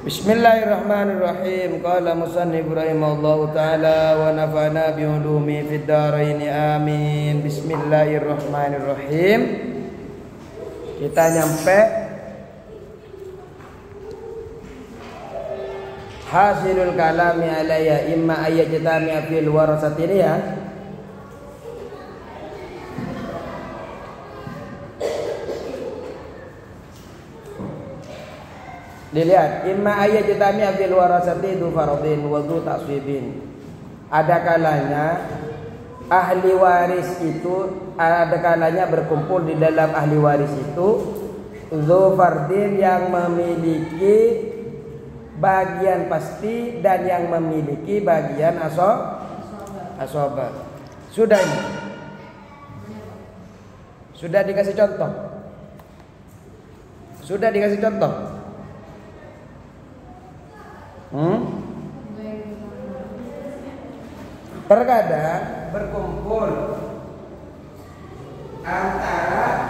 Bismillahirrahmanirrahim. Qala musannif rahimahullahu taala wa nafa'na bi ulumi fid dharain amin. Bismillahirrahmanirrahim. Kita nyampe hasilul kalami alayya imma ayyajtami'a fil warasati ini ya. Dilihat, imma ayyajtami'a fil warasati du faradin wa du ta'sibin. Ada kalanya ahli waris itu, ada kalanya berkumpul di dalam ahli waris itu du fardin yang memiliki bagian pasti dan yang memiliki bagian asoba. Sudah ini. Sudah dikasih contoh. Sudah dikasih contoh. Terkadang berkumpul antara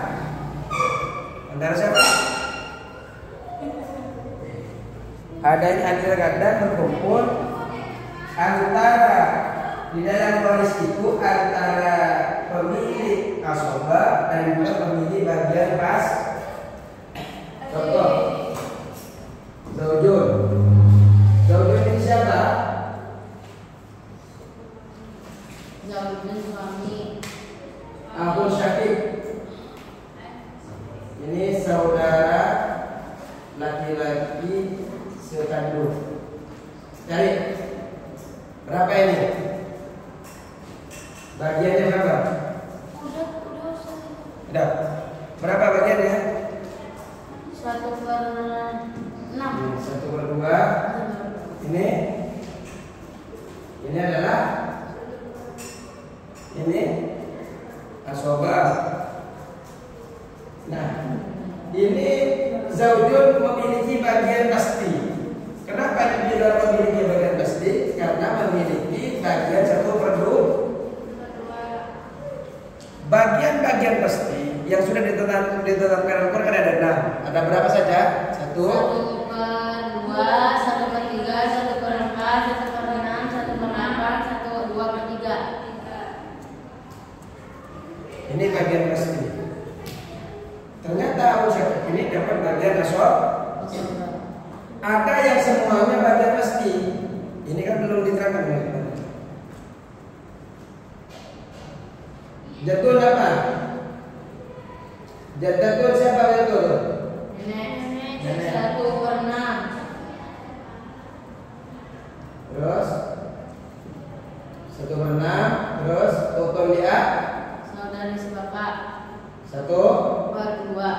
siapa? Kadang berkumpul antara di dalam waris itu antara pemilik asoba dan juga pemilik bagian pas. Contoh, zaujun. Zaujun ini siapa? Zaujun suami. Akhul syakik. Ini saudara laki-laki sekandung. Cari berapa ini? Bagiannya berapa? Udah. Berapa bagiannya? 1/6. 1/2. Ini adalah asoba. Nah, ini zaujun memiliki bagian pasti. Kenapa dibilang memiliki bagian pasti? Karena memiliki bagian 1/2. Bagian-bagian pasti yang sudah ditetapkan Al-Quran kan ada 6. Ada berapa saja? 1/2, 1/2, 1/3, 1/4, 1/6, 1/8, 1/2/3. Ini bagian pasti. Ternyata usaha ini dapat bagian asob. Ada yang semuanya bagian pasti. Ini kan belum diterangkan ya. Jadul apa? Jadul siapa jadul? Nenek 1/6. Terus 1/6. Terus total dia Saudari sebapak 1/2. 2.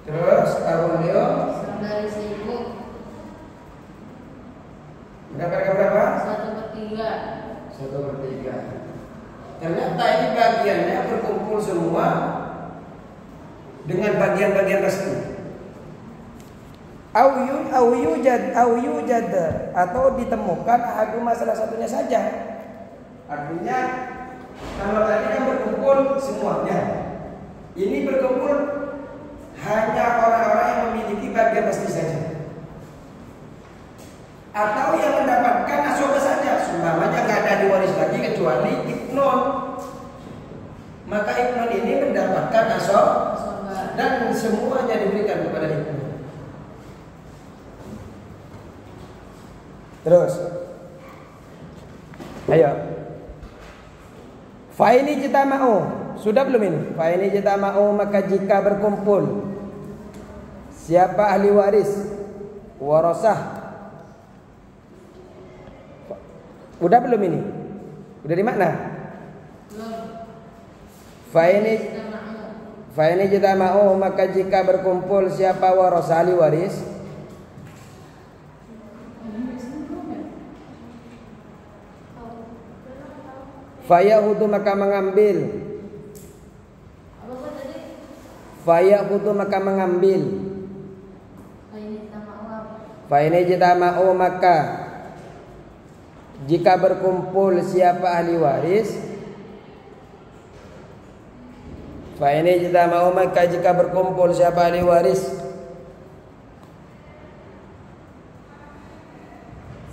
Terus tahun dia Saudari seibu mendapatkan berapa? 1/3. 1/3. Ternyata ini bagiannya berkumpul semua dengan bagian-bagian pasti. Au yujad atau ditemukan ahaduma salah satunya saja. Artinya kalau tadi kan berkumpul semuanya. Ini berkumpul hanya orang-orang yang memiliki bagian pasti saja. Atau yang mendapatkan asoba saja, semuanya nggak ada diwaris lagi kecuali ibnon. Maka ibnon ini mendapatkan asoba dan semuanya diberikan kepada ibnon. Terus, ayo. Fa'ini jitama'u. Sudah belum ini? Fa'ini jitama'u, maka jika berkumpul siapa ahli waris warasah. Udah belum ini? Udah di mana? Fa'ini jitama'u, maka jika berkumpul siapa warasah ahli waris. Fayahudu maka mengambil. Fayahudu maka mengambil. Fa'ini jitama'u, maka jika berkumpul siapa ahli waris. Fa'ini jitama'u, maka jika berkumpul siapa ahli waris.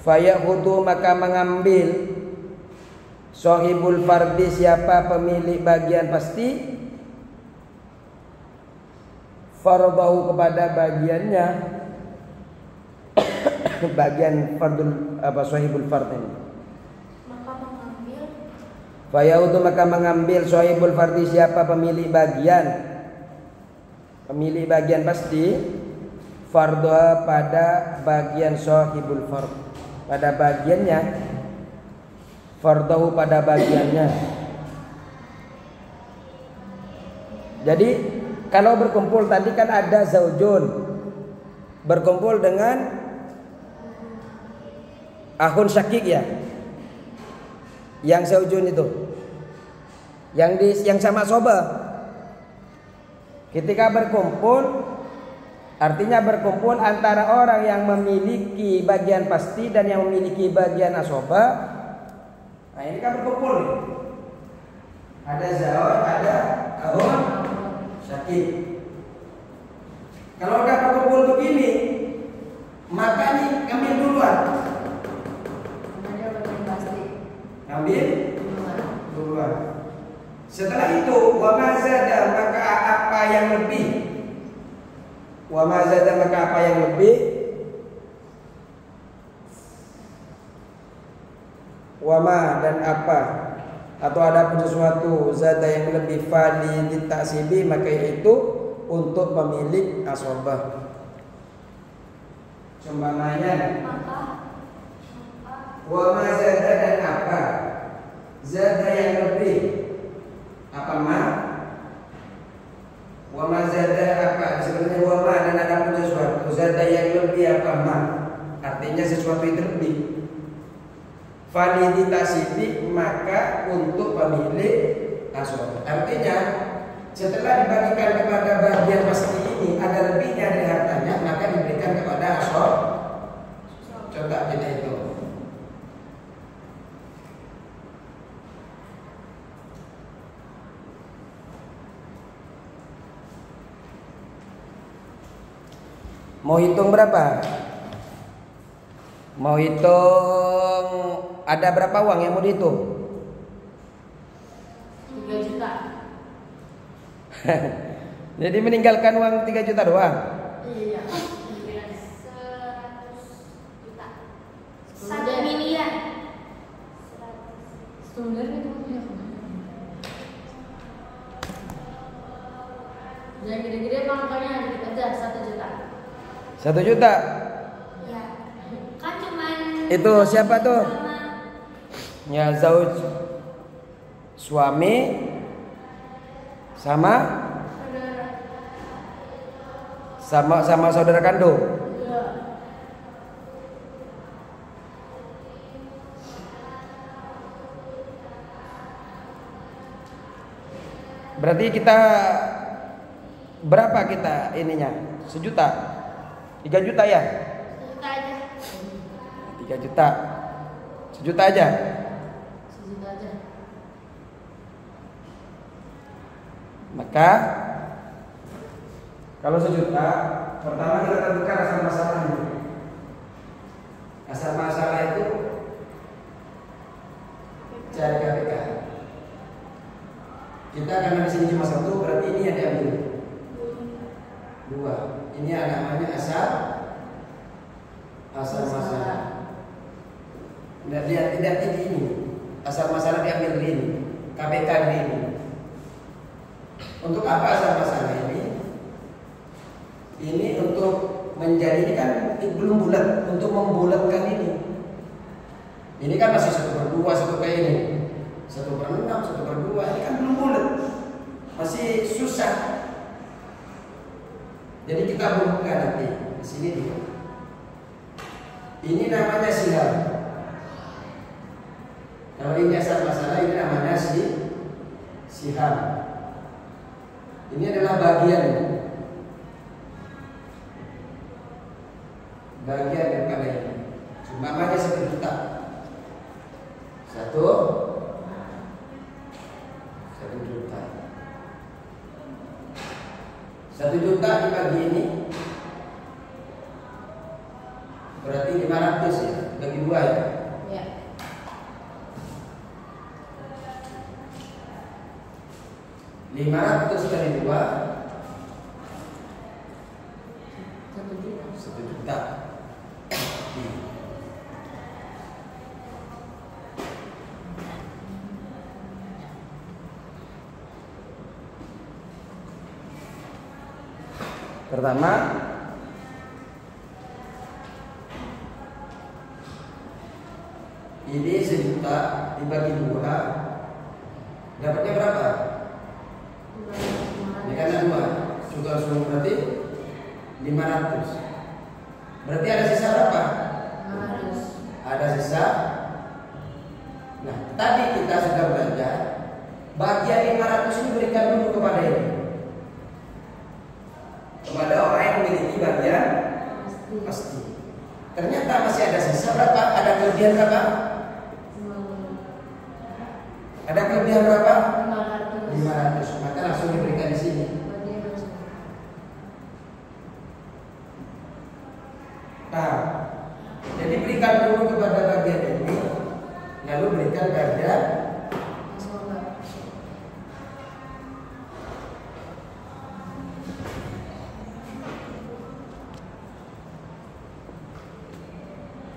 Fayahudu maka mengambil sahibul fardi siapa pemilik bagian pasti fardahu kepada bagiannya bagian fardul sahibul fard ini. Maka mengambil Fayahudu maka mengambil sahibul fardi siapa pemilik bagian pasti fardha pada bagian sahibul fard pada bagiannya fardahu pada bagiannya. Jadi kalau berkumpul tadi kan ada zaujun berkumpul dengan akhun syakik ya. Yang zaujun itu yang sama soba. Ketika berkumpul artinya berkumpul antara orang yang memiliki bagian pasti dan yang memiliki bagian asoba. Nah ini kan berkumpul nih. Ada zawaj, ada ahun, syakik. Kalau udah berkumpul begini, maka nih ambil duluan. Ambil duluan. Setelah itu wa mazada maka apa yang lebih. Wa mazada maka apa yang lebih. Wama dan apa atau ada pun sesuatu zada yang lebih fali ditasibi maka itu untuk pemilik asobah. Contohnya wama zada dan apa zada yang lebih apa ma wama zada apa sebenarnya wama dan ada pun sesuatu zada yang lebih apa ma artinya sesuatu itu lebih validitasi maka untuk pemilik asobah. Artinya setelah dibagikan kepada bagian pasti ini ada lebihnya dari hartanya maka diberikan kepada asobah. Coba kita itu. Mau hitung berapa? Mau hitung ada berapa uang yang mau dihitung? 3 juta. Jadi meninggalkan uang 3 juta doang? Iya. 100 juta. 1 miliar. 1 miliar itu yang gede-gede makanya dikit aja 1 juta. 1 juta? Ya. Kan cuman itu siapa tuh? Ya zauj suami sama saudara kandung. Ya. Berarti kita berapa kita ininya? 1 juta? 3 juta ya? 1 juta aja. 3 juta. 1 juta aja. 1 juta aja. Maka kalau 1 juta, pertama kita tentukan asal masalahnya. Asal masalah itu cari KPK. Kita karena di sini cuma 1, berarti ini yang diambil 2. Ini namanya asal masalah. Tidak ini. Asal masalah diambil ini. KPK ini. Untuk apa asal masalah ini? Ini untuk menjadi ini kan belum bulat. Untuk membulatkan ini. Ini kan masih 1/2, 1 kayak ini. 1/6, 1/2. Ini kan belum bulat. Masih susah. Jadi kita buka nanti di sini juga. Ini namanya siham. Kalau ini asal masalah ini namanya siham. Ini adalah bagian daripada ini. Umpamanya 1 juta. 1 juta. 1 juta dibagi ini Berarti 500 ya, bagi 2 ya. Ya. 500 kali 2 1 juta. 1 juta. Pertama, ini 1 juta dibagi 2, dapatnya berapa? Ini kan 2, juga langsung berarti 500. Berarti ada sisa berapa? 500. Ada sisa. Nah, tadi kita sudah belajar bagian 500 ini berikan dulu kepada ini. Kepada orang yang memiliki bagian pasti. Ternyata masih ada sisa berapa? Ada kelebihan berapa? Ada kelebihan berapa? 500. Maka langsung diberikan di sini. Nah, jadi berikan dulu kepada bagian ini, lalu berikan bagian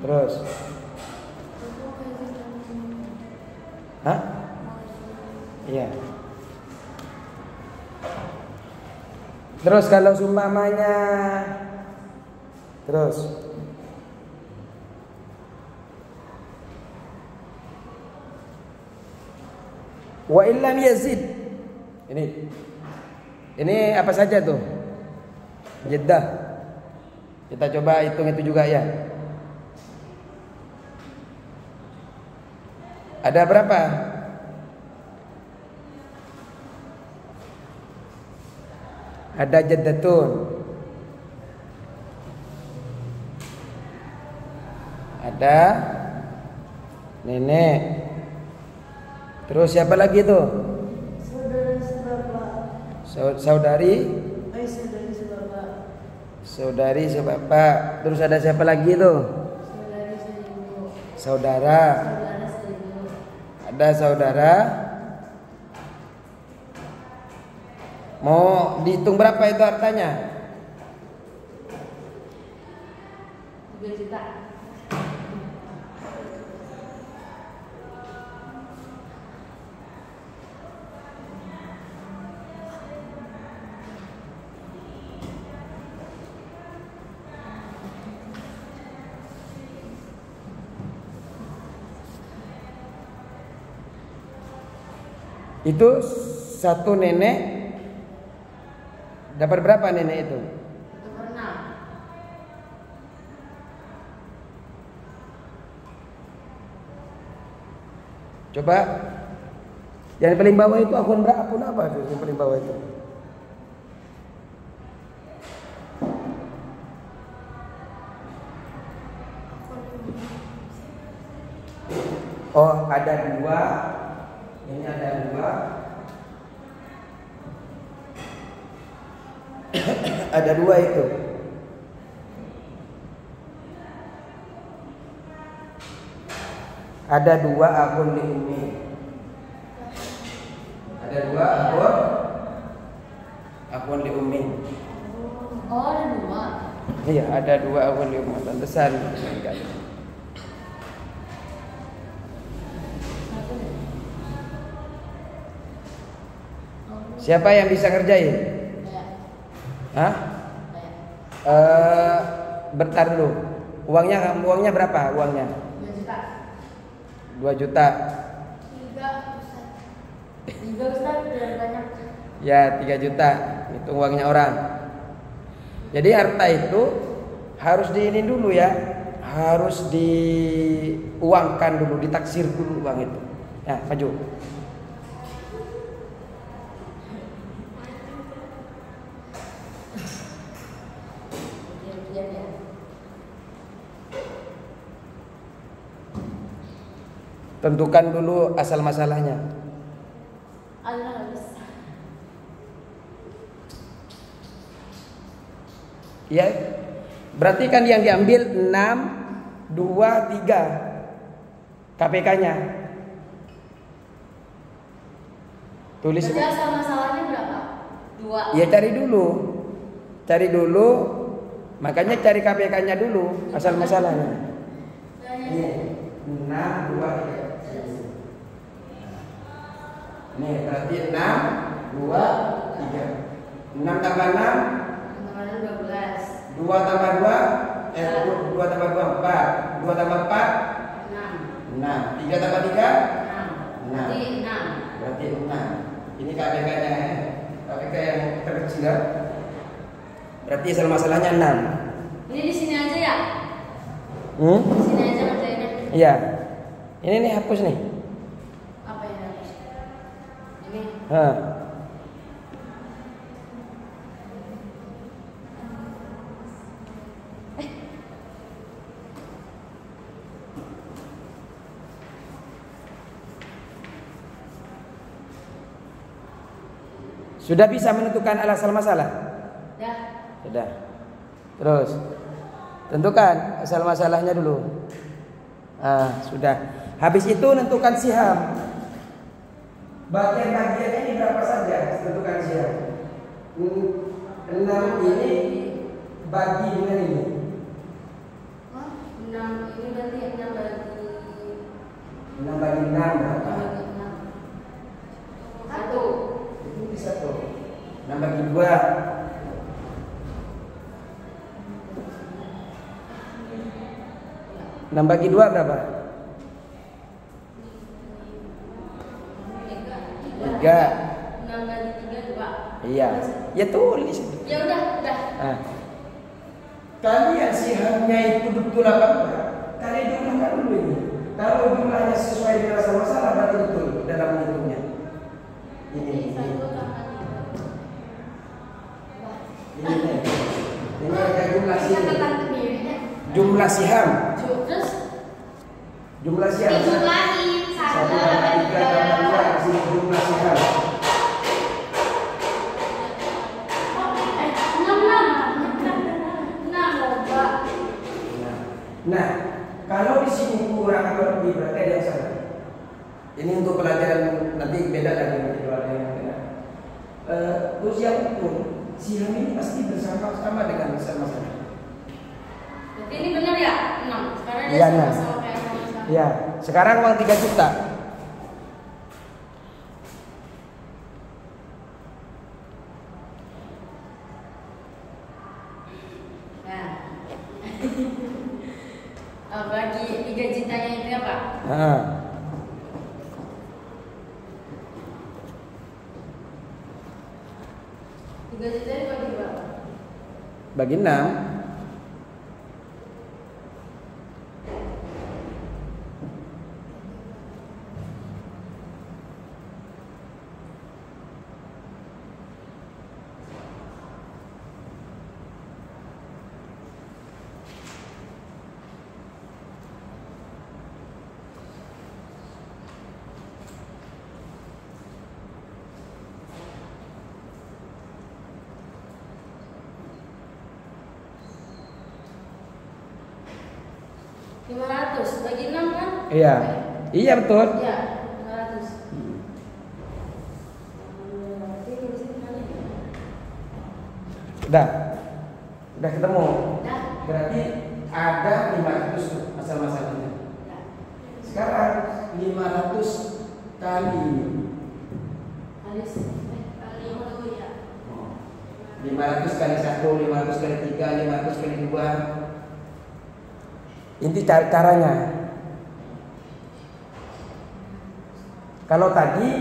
terus. Hah? Iya. Terus kalau seumpamanya terus wa illam yazid. Ini apa saja tuh? Jeddah. Kita coba hitung itu juga ya. Ada berapa? Ada jaddatun. Ada nenek. Terus siapa lagi tuh? Saudara sebapak. Saudari. Saudari sebapak. Saudari sebapak. Terus ada siapa lagi tuh? Saudari seibu. Saudara. Saudara seibu. Ada saudara. Mau dihitung berapa itu hartanya? 3 juta. Itu satu nenek dapat berapa nenek itu? 1/6. Coba yang paling bawah itu akun berapa? Akun apa tuh yang paling bawah itu? Oh, ada 2. Ini ada 2. Ada 2 itu. Ada 2 akun di Umi. Ada 2 akun di Umi. Oh, ada 2. Iya, ada 2 akun di Umi. Pantesan. Siapa yang bisa ngerjain? Hah? Bentar dulu. Uangnya berapa? Uangnya 2 juta. 2 juta. 3 Ustaz, udah banyak. Ya 3 juta. Itu uangnya orang. Jadi harta itu harus diinin dulu ya. Harus diuangkan dulu, ditaksir dulu uang itu. Ya, maju. Tentukan dulu asal masalahnya. Allah nggak bisa. Ya, Berarti kan yang diambil 6, 2, 3 KPK-nya. Tulis. Berarti asal masalahnya berapa? 2. Ya cari dulu. Makanya cari KPK-nya dulu, asal masalahnya. Ini 6, 2, 3. Nih berarti 6, 2, 3. 6 tambah 6 12. 2 tambah 2 2 tambah 2 4. 2 tambah 4 6. 6. 3 tambah 3 6. Berarti 6. Berarti 6. Ini KPK-nya ya. KPK yang terkecil. Berarti asal masalahnya 6. Ini di sini aja ya? Di sini aja ngerjainnya. Iya. Ini nih hapus nih. Apa yang harus? Ini. Sudah bisa menentukan asal masalah? Sudah. Terus tentukan asal masalahnya dulu. Sudah. Habis itu tentukan siham. Bagian-bagiannya ini berapa saja? Tentukan siham. 6 ini bagi dengan ini. 6 ini berarti 6 bagi 6 bagi 6 berapa? 1. Itu bisa tuh. 6 bagi 2. 6 bagi 2 berapa? 3. 6 bagi 3 2. Iya. Ya tulis. Ya udah. Kalian sihamnya itu betul apa enggak? Kalian jumlahkan dulu ini. Kalau jumlahnya sesuai dengan asal masalah berarti betul dalam menghitungnya. Ini ada jumlah siham. Jumlah siham. Terus Jumlah siham. dijumlahin 1 tambah 3 tambah 2 kasih jumlah siham. 6 lomba. Nah, kalau di sini kurang atau lebih berarti ada yang salah. Ini untuk pelajaran nanti beda lagi nanti kalau ada yang beda. Terus yang itu siham ini pasti bersama-sama dengan masalah. Berarti ini benar ya? 6. Sekarang dia Iya, sama-sama kayak sama-sama. Ya, sekarang uang 3 juta. Nah. Bagi 3 jutanya itu ya Pak? 3 juta dibagi berapa? Bagi 6. Bagi 6 kan? Iya. Iya betul. Iya, 500. Udah ketemu. Udah. Berarti ada 500 masalah-masalahnya. Sekarang 500 kali ini. Kali 5 ya. 500 kali 1, 500 kali 3, 500 kali 2. Inti caranya. Kalau tadi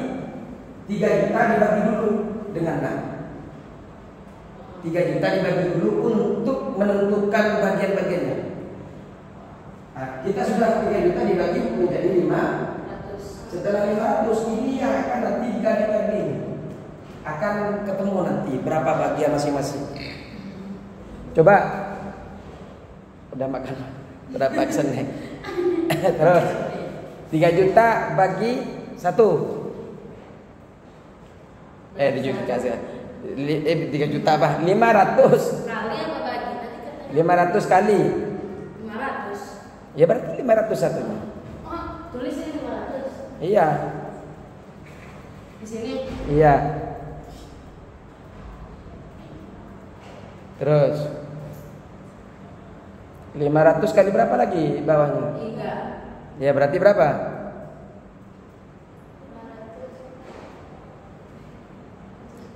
3 juta dibagi dulu dengan 6. 3 juta dibagi dulu untuk menentukan bagian-bagiannya. Nah, kita sudah 3 juta dibagi menjadi 500. Setelah 500 ini yang akan nanti dikali-kali akan ketemu nanti berapa bagian masing-masing. Coba udah makan berapa kesennya. Terus 3 juta bagi 1. 3 juta apa? 500 Kali apa bagi? Tadi 500 kali. 500. Ya berarti 500 satunya. Oh, tulis ini 500. Iya. Di sini. Iya. Terus 500 kali berapa lagi bawahnya? 3. Ya berarti berapa?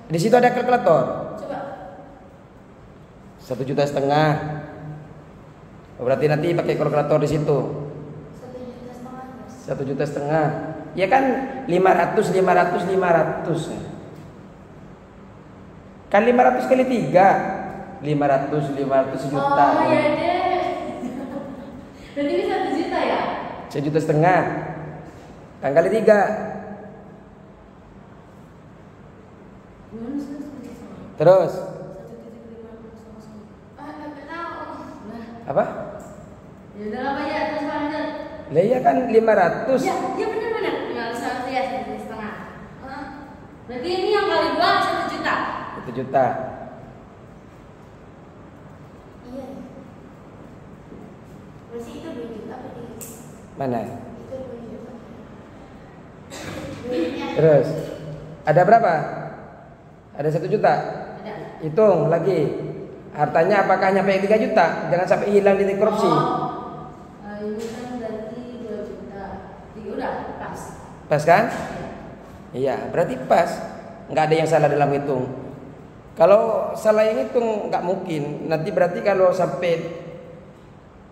500. Di situ ada kalkulator. Coba. 1,5 juta. Oh, berarti nanti pakai kalkulator di situ. 1,5 juta. 1,5 juta. Ya kan 500 kan 500 kali 3 500 sejuta. Oh iya deh. Berarti ini 1 juta ya? 1,5 juta. Kan kali 3. Terus apa? Ya udah apa ya, terus lanjut. Lah iya kan 500. Ya benar. Nggak usah ya 1,5. Berarti ini yang kali 2 1 juta. 1 juta. Iya. Berarti itu 2 juta apa 3 juta? Mana? Itu 2 juta. Duitnya. Terus ada berapa? Ada 1 juta. Ada. Hitung lagi. Hartanya apakah nyampe 3 juta? Jangan sampai hilang di korupsi. Ini kan berarti 2 juta. 3 udah pas. Pas kan? Iya, berarti pas. Nggak ada yang salah dalam hitung. Kalau salah yang hitung nggak mungkin. Nanti berarti kalau sampai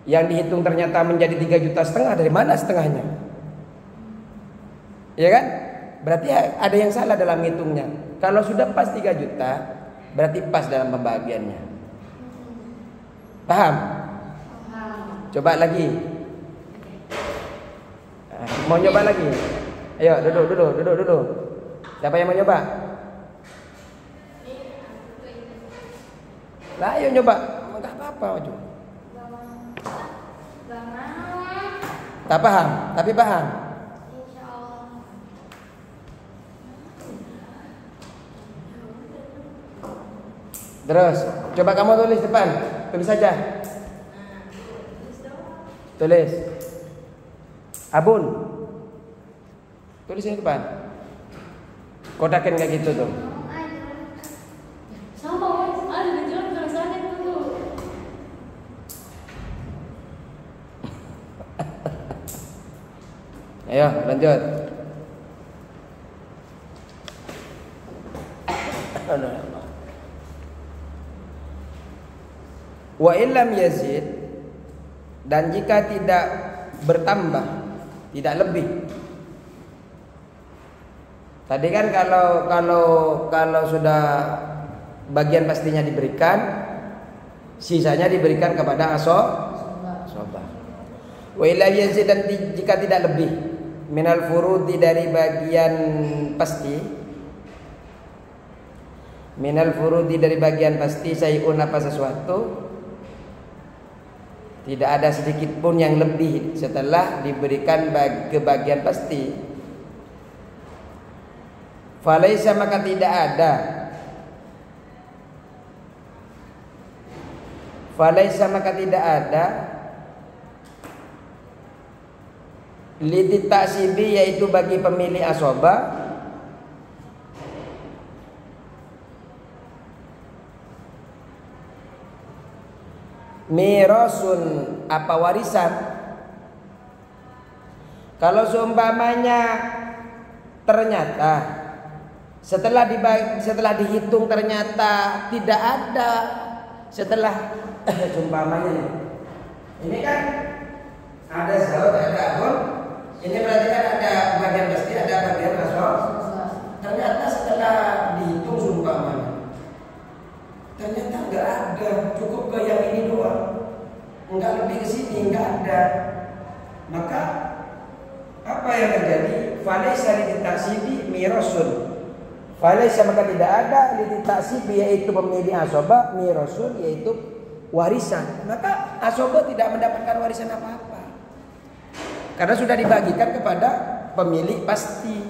yang dihitung ternyata menjadi 3,5 juta, dari mana setengahnya? Iya kan? Berarti ada yang salah dalam hitungnya. Kalau sudah pas 3 juta, berarti pas dalam pembagiannya. Paham? Coba lagi. Mau nyoba lagi? Ayo, duduk. Siapa yang mau nyoba? Lah, ayo nyoba. Enggak apa-apa, maju. Tak paham, tapi paham. Terus, coba kamu tulis depan. Tulis saja. Tulis. Abun. Tulis di depan. Kodakin kayak gitu tuh. Sama, ada jual tulisannya tuh. Ayo, lanjut. Wa illam yazid, dan jika tidak bertambah, tidak lebih. Tadi kan kalau sudah bagian pastinya diberikan, sisanya diberikan kepada asobah. Wa illam yazid, dan jika tidak lebih, minal furudi, dari bagian pasti, minal furudi, dari bagian pasti, sayun, apa sesuatu, tidak ada sedikit pun yang lebih setelah diberikan ke bagian pasti. Falaisa, maka tidak ada. Falaisa, maka tidak ada. Liditaksibi, yaitu bagi pemilik asobah, mirasun, apa warisan. Kalau seumpamanya ternyata setelah dihitung ternyata tidak ada, setelah seumpamanya ini kan ada zaud, ada abun, ini berarti kan ada bagian pasti, ada bagian asob. Ternyata setelah dihitung seumpamanya ternyata enggak ada, cukup ke yang ini doang, enggak lebih ke sini, enggak ada. Maka apa yang terjadi? Falaisa liditaksibi mirasun. Falaisa, maka tidak ada liditaksibi, yaitu pemilik asobah, mirasun, yaitu warisan. Maka asobah tidak mendapatkan warisan apa-apa, karena sudah dibagikan kepada pemilik pasti.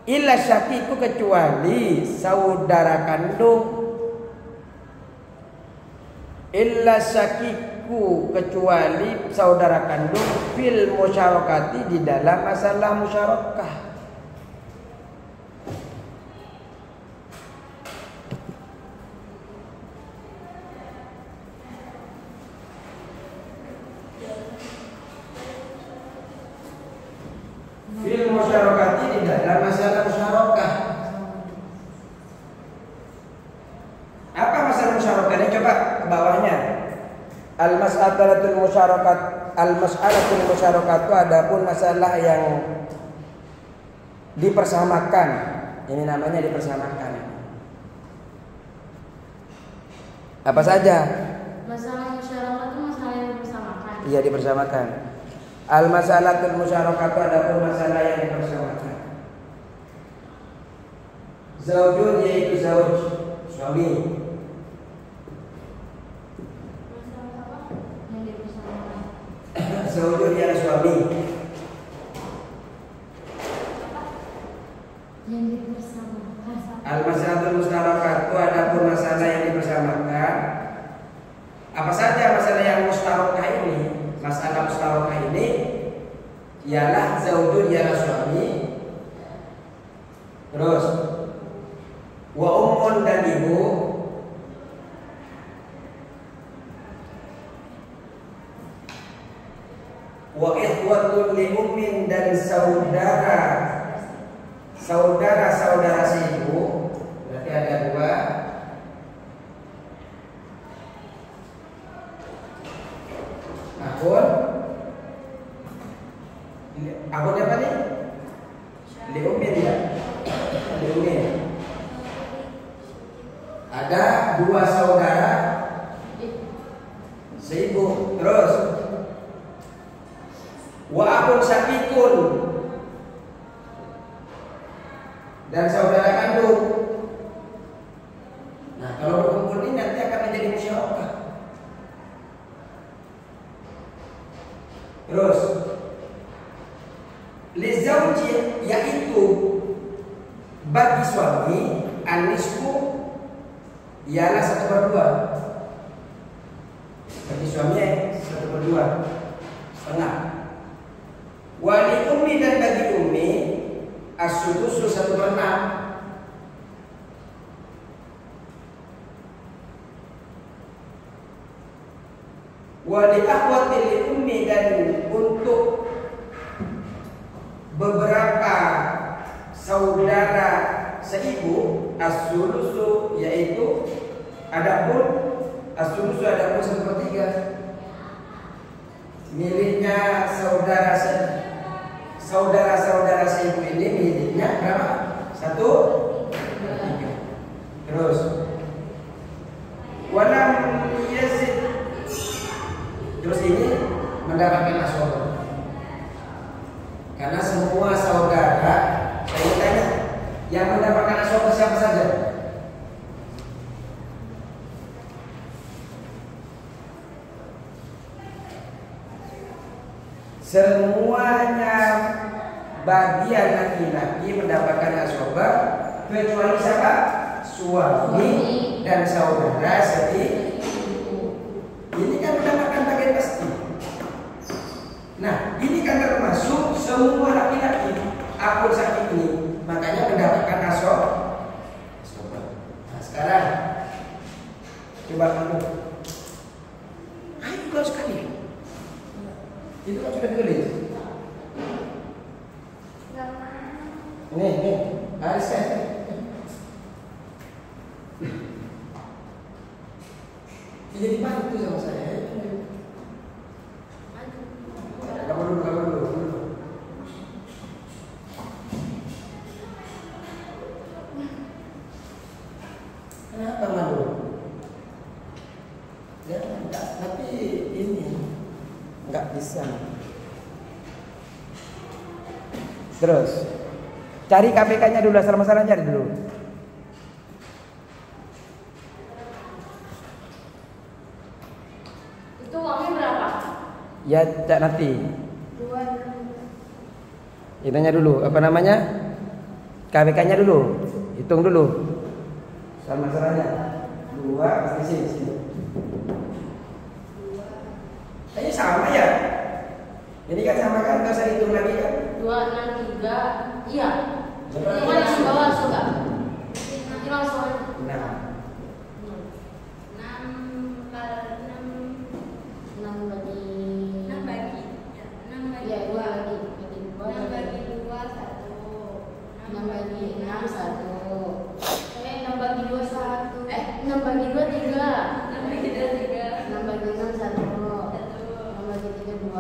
Illa syaqiqu, kecuali saudara kandung. illa syakiku, kecuali saudara kandung, fil musyarakati, di dalam masalah musyarakah. Fil musyarakati, di dalam masalah musyarakah. Apa masalah musyarakah ini? Coba ke bawahnya. Al-mas'alatul musyarakat, al-mas'alatul musyarakat itu adapun masalah yang dipersamakan. Ini namanya dipersamakan. Apa saja? Masalah musyarakat itu masalah yang dipersamakan. Iya, dipersamakan. Al-mas'alatul musyarakat itu adapun masalah yang dipersamakan. Zaujun, yaitu zauj, suami. Zaujun yang suami. Yang dipersamakan. Al-masalatul musyarakah itu adapun masalah yang dipersamakan. Apa saja masalah yang musyarakah ini? Masalah musyarakah ini ialah zaujun ialah suami. Terus wa ummun, dan ibu. Wa ikhwatun li ummin, dan saudara si ibu. Berarti ada dua. Akun apa nih? Li ummin ya. Li ummin. Ada dua saudara seibu. Terus wa akun syakikun, dan saudara kandung. Nah, kalau berkumpul ini nanti akan menjadi musyarakah. Terus lizauji, yaitu bagi suami, anisku ialah 1/2. Bagi suami 1/2, setengah. Wali ummi, dan bagi ummi as-sudusu 1/6. Wali akhwati li ummi, dan untuk beberapa saudara seibu as-sulusu, yaitu adapun as-sulusu adapun 1/3 miliknya saudara seibu ini, miliknya berapa? 1/3. Terus walam yazid, terus ini mendapatkan asbab. Karena semua saudara, saya tanya, yang mendapatkan asbab siapa saja? Semuanya bagian laki-laki mendapatkan asbab, kecuali siapa? Suami dan saudara seibu. Ini kan mendapatkan bagian pasti. Nah, ini kan termasuk semua laki-laki. Akun sakit ini, makanya mendapatkan asbab. Nah, sekarang coba kamu. Ayo kau sekali. Itu kan sudah ditulis. Nih, harus saya. Jadi bantu sama saya. Kamu dulu. Kenapa malu? Ya, enggak, tapi ini enggak bisa. Terus cari KPK-nya dulu, asal masalah cari dulu. Itu uangnya berapa? Ya, cak nanti. Itunya dulu, apa namanya? KPK-nya dulu. Hitung dulu. Asal masalahnya 2 pasti sini. sama ya? Ini kan sama kan, nggak usah hitung lagi kan? 263, iya. Coba Ini kan yang bawah coba. Nanti langsung. Nah, 6 bagi 6 bagi ya, 6 bagi ya 2 2. bagi 6 bagi 2 1. 6 bagi 6 1. 6 bagi 2 1. 6 bagi 2 3. 6 bagi 2 3. 6 bagi 6 1. 6 bagi 3 2.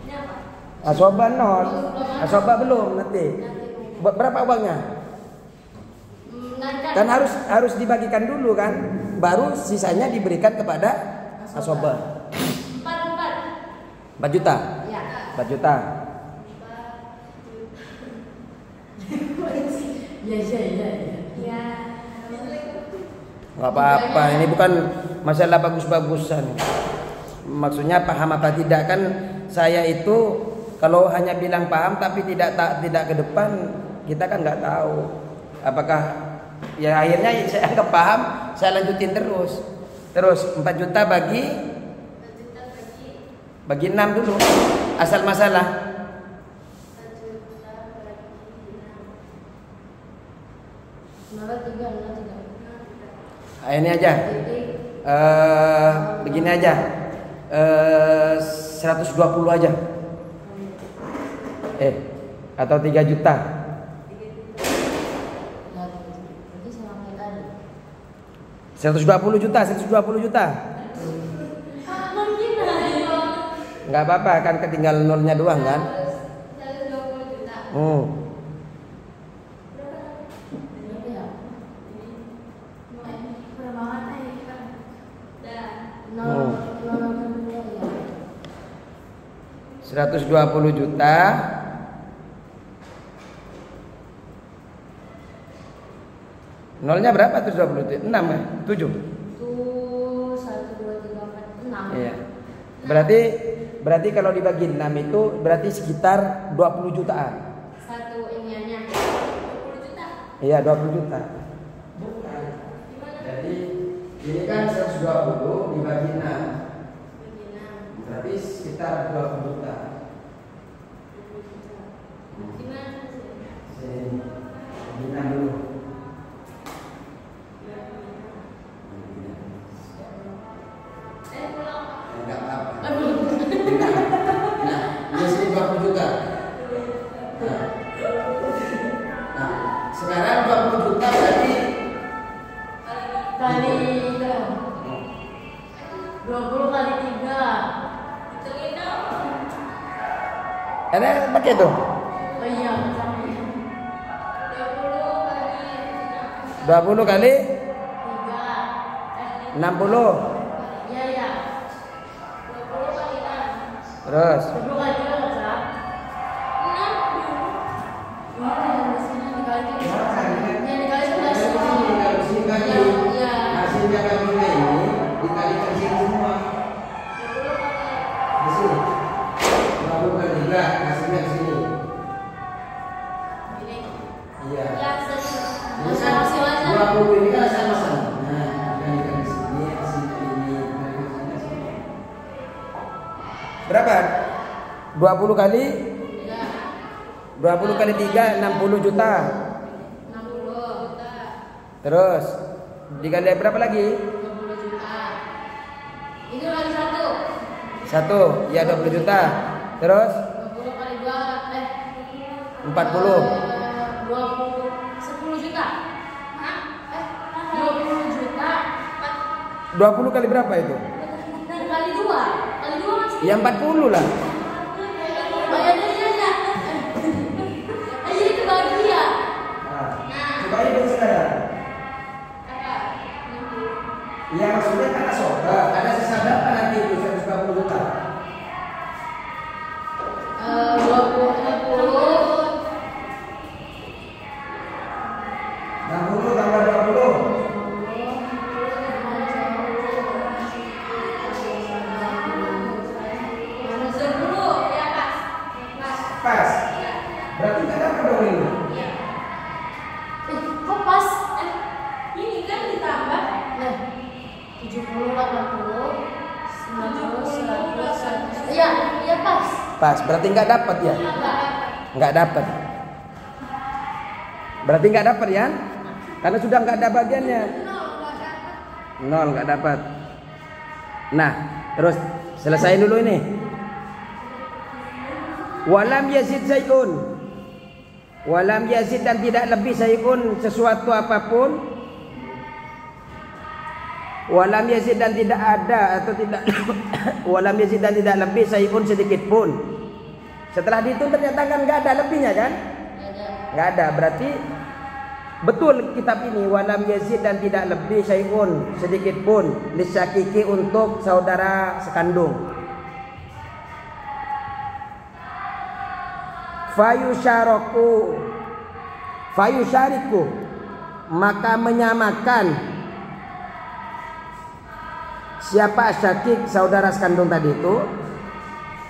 Ini apa? Asoba nol. Asoba belum nanti. Berapa uangnya? Kan harus dibagikan dulu kan, baru sisanya diberikan kepada asoba. 4 juta. Ya. 4 juta. Ya. Ya. Gak apa-apa, ini bukan masalah bagus-bagusan. Maksudnya paham apa tidak kan? Saya itu kalau hanya bilang paham tapi tidak ke depan, kita kan nggak tahu. Apakah ya akhirnya saya anggap paham, saya lanjutin terus. 4 juta bagi 6 dulu. Asal masalah. 1 juta bagi 6. 3. Ini aja. Begini aja. 120 aja. Atau 3 juta. Berarti sama kayak tadi. 120 juta. Nggak apa-apa kan, ketinggal nolnya doang kan. 120 juta. Berapa ya? Berapa banget nih? Dan 120 juta. Nolnya berapa tuh 20 juta? 6 ya? 7? Itu 1 2 3 4 6. Iya. Berarti kalau dibagi 6 itu berarti sekitar 20 jutaan. Satu iniannya 20 juta. Iya, 20 juta. bukan. Gimana? Jadi ini kan 120 dibagi 6, Bagi 6. berarti sekitar 20 juta. 20 juta. Gimana sih? Sini, bagi 6 dulu. Pulang. Enggak apa-apa. Nah, ini sini 20 juta. Nah, sekarang 20 juta berarti kali 20 kali 3. Hitungin dong. Ada pakai tuh. Oh iya, sampai 20 bagi 20 kali 3. 60. Iya. 20 kali 6. Terus 20 kali 3 enggak sah? 6. Ini yang di sini dikali 3. Yang dikali 11. kalau sini bagi Iya. hasilnya baginya ini dikalikan sini semua 20 kali. di sini 20 kali 3 hasilnya di sini. Ini. Iya. Ya, sini. Masing-masing. 20 ini kan sama-sama. Nah, dikalikan di sini hasilnya ini dikalikan di sini. berapa? 20 kali Ya. 20 kali 3 60 juta. 60 juta. Terus dikali berapa lagi? 20 juta. Ini kali 1. 1, ya 20 juta. Terus 20 kali 2 40. 20 10 juta. Hah? 20 juta 20 kali berapa itu? kali 2. Kali 2 kan Ya 40 lah. bayarnya ya. Ayo itu bagi ya. Nah, coba hitung sekarang. Apa? 60. Ya maksudnya kan asoba, ada sisa berapa nanti itu 120 juta? 20 60 tambah 20. 10 ya pas. Pas. Pas. Ya. Berarti kan apa dong ini? Ya. kok pas? Ini kan ditambah Nah, 70 80 90 pas. Pas, berarti nggak dapat ya? Enggak dapat. Nggak dapat. Berarti nggak dapat ya? Karena sudah nggak ada bagiannya. Nol nggak dapat. Nah, terus selesai dulu ini. Walam yazid sayun. Walam yazid dan tidak lebih sayun sesuatu apapun. Walam yazid dan tidak ada atau tidak walam yazid dan tidak lebih sayun sedikit pun. Setelah dihitung ternyata kan nggak ada lebihnya kan? Nggak ada. Berarti betul kitab ini walam yazid dan tidak lebih sayun sedikit pun lisyakiki untuk saudara sekandung. Fayusyariku maka menyamakan siapa syakik saudara sekandung tadi itu.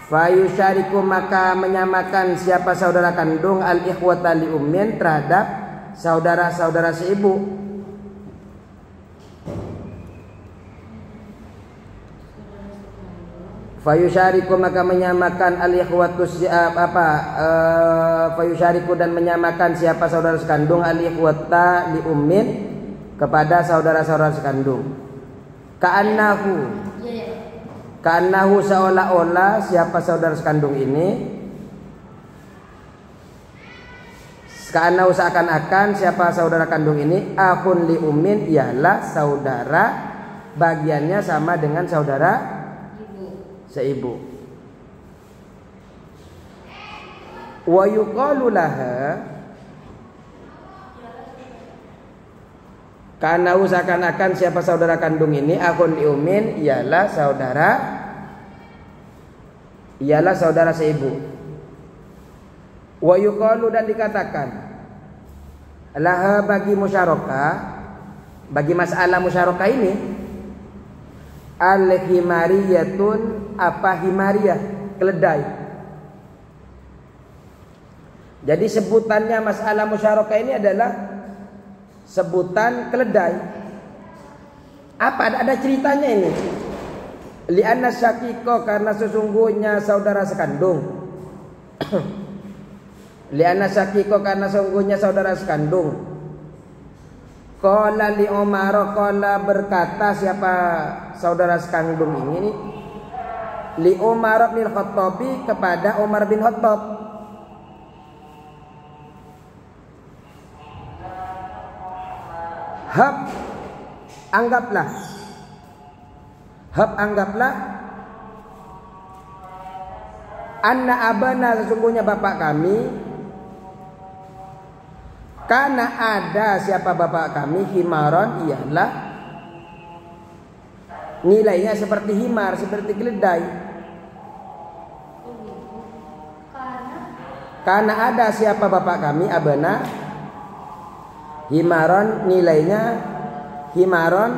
Fayusyariku maka menyamakan siapa saudara kandung al-ikhwata li ummin terhadap saudara-saudara seibu. Fayusyariku maka menyamakan al-ikhwatu fayusyariku dan menyamakan siapa saudara sekandung al-ikhwata li ummin kepada saudara-saudara sekandung. Ka'annahu seolah-olah siapa saudara sekandung ini, ka'annahu seakan-akan siapa saudara kandung ini akhun li ummin ialah saudara bagiannya sama dengan saudara seibu. Wa yuqalu laha karena seakan-akan siapa saudara kandung ini akhun li ummin ialah saudara seibu. Wa yuqalu dan dikatakan laha bagi musyarakah, bagi masalah musyarakah ini al-himariyatun apa himariyah, keledai. Jadi sebutannya masalah musyarakah ini adalah sebutan keledai. Apa ada ceritanya ini? Li'anna syakiko karena sesungguhnya saudara sekandung. Li'anna syakiko karena sesungguhnya saudara sekandung. Qala li Umar, qala berkata siapa saudara sekandung ini li Umar bin Khattabi kepada Umar bin Khattab. Hab anggaplah anna abana sesungguhnya bapak kami, karena ada siapa bapak kami himaron ialah nilainya seperti himar, seperti keledai. Karena ada siapa bapak kami abana himaron nilainya himaron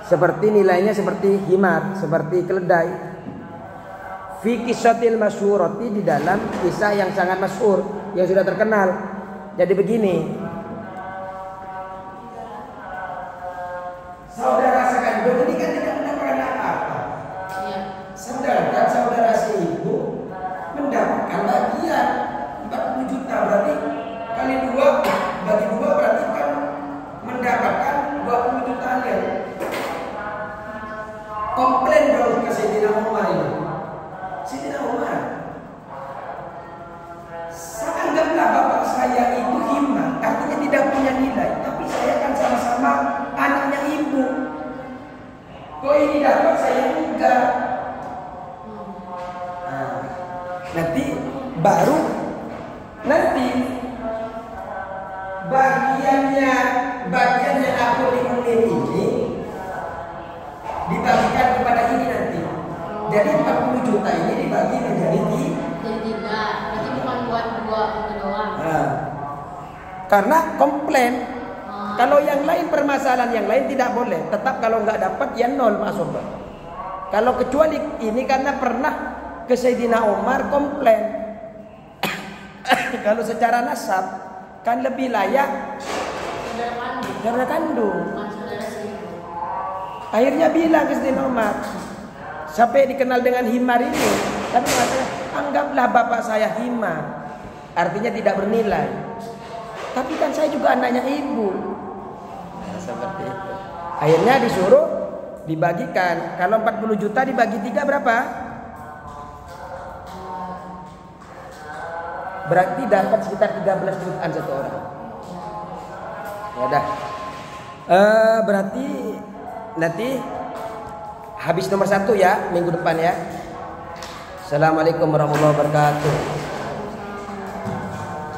seperti nilainya seperti himar, seperti keledai. Fi kissatil masyhurati di dalam kisah yang sangat masyhur, yang sudah terkenal. Jadi begini, saudara sekandung ini kan tidak mendapatkan apa-apa. Sedangkan saudara seibu mendapatkan bagian 40 juta, berarti kali 2 bagi 2 berarti kan mendapatkan 20 juta ya. Komplain dong ke Sayyidina Umar ini. Sayyidina Umar, anggaplah bapak saya itu himar, artinya tidak punya nilai, tapi saya kan sama-sama anaknya ibu. Kok ini dapat saya enggak? Nah, nanti baru bagiannya aku diunin ini dibagikan kepada ini nanti. Jadi 40 juta ini dibagi menjadi 3. Berarti bukan buat dua doang. Nah, karena komplain. Kalau yang lain permasalahan yang lain tidak boleh. Tetap kalau nggak dapat ya 0 masuk. Kalau kecuali ini karena pernah ke Sayyidina Umar komplain. Kalau secara nasab kan lebih layak saudara kandung. Akhirnya bilang ke Sayyidina Umar, sampai dikenal dengan himar ini. Tapi mengatakan, anggaplah bapak saya himar, artinya tidak bernilai. Tapi kan saya juga anaknya ibu. Nah, seperti itu. Akhirnya disuruh dibagikan. Kalau 40 juta dibagi 3 berapa? Berarti dapat sekitar 13 jutaan satu orang. Ya udah. Berarti nanti habis nomor 1 ya minggu depan ya. Assalamualaikum warahmatullahi wabarakatuh.